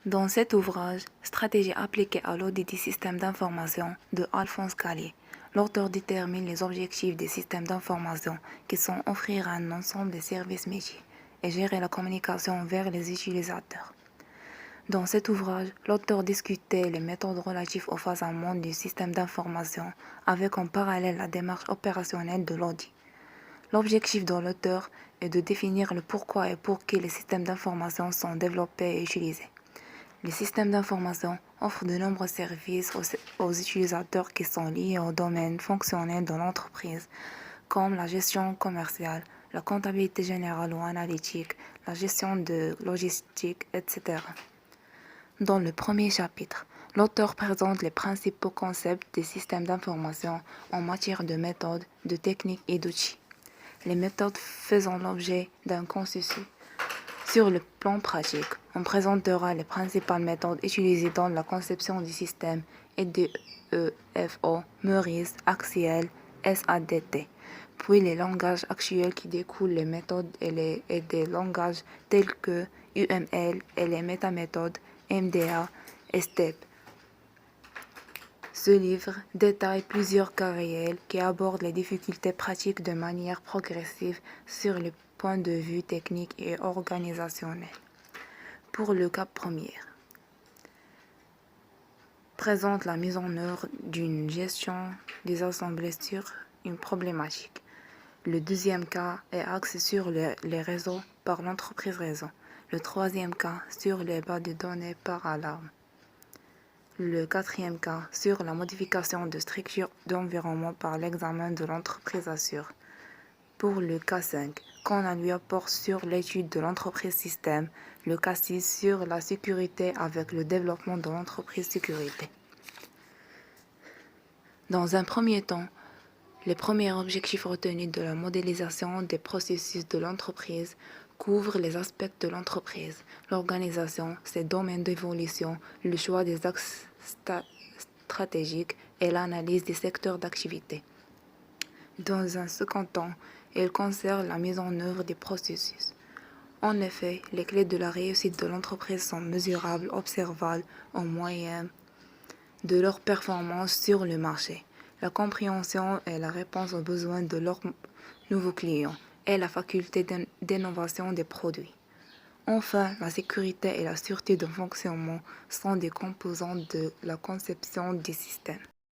Dans cet ouvrage, Stratégie appliquée à l'audit des systèmes d'information de Alphonse Callier, l'auteur détermine les objectifs des systèmes d'information qui sont offrir un ensemble de services métiers et gérer la communication vers les utilisateurs. Dans cet ouvrage, l'auteur discutait les méthodes relatives au fonctionnement du système d'information avec en parallèle la démarche opérationnelle de l'audit. L'objectif de l'auteur est de définir le pourquoi et pour qui les systèmes d'information sont développés et utilisés. Les systèmes d'information offrent de nombreux services aux utilisateurs qui sont liés au domaine fonctionnel de l'entreprise, comme la gestion commerciale, la comptabilité générale ou analytique, la gestion de logistique, etc. Dans le premier chapitre, l'auteur présente les principaux concepts des systèmes d'information en matière de méthodes, de techniques et d'outils. Les méthodes faisant l'objet d'un consensus. Sur le plan pratique, on présentera les principales méthodes utilisées dans la conception du système EDEFO, MERIS, Axial, SADT, puis les langages actuels qui découlent les méthodes et des langages tels que UML et les métaméthodes MDA et STEP. Ce livre détaille plusieurs cas réels qui abordent les difficultés pratiques de manière progressive sur le point de vue technique et organisationnel. Pour le cas premier, présente la mise en œuvre d'une gestion des assemblées sur une problématique. Le deuxième cas est axé sur les réseaux par l'entreprise réseau. Le troisième cas sur les bases de données par alarme. Le quatrième cas sur la modification de structure d'environnement par l'examen de l'entreprise assure. Pour le cas 5, qu'on a lui apporte sur l'étude de l'entreprise système, le cas 6 sur la sécurité avec le développement de l'entreprise sécurité. Dans un premier temps, les premiers objectifs retenus de la modélisation des processus de l'entreprise couvrent les aspects de l'entreprise, l'organisation, ses domaines d'évolution, le choix des axes stratégiques et l'analyse des secteurs d'activité. Dans un second temps, il concerne la mise en œuvre des processus. En effet, les clés de la réussite de l'entreprise sont mesurables, observables au moyen de leur performance sur le marché, la compréhension et la réponse aux besoins de leurs nouveaux clients et la faculté d'innovation des produits. Enfin, la sécurité et la sûreté de fonctionnement sont des composantes de la conception des systèmes.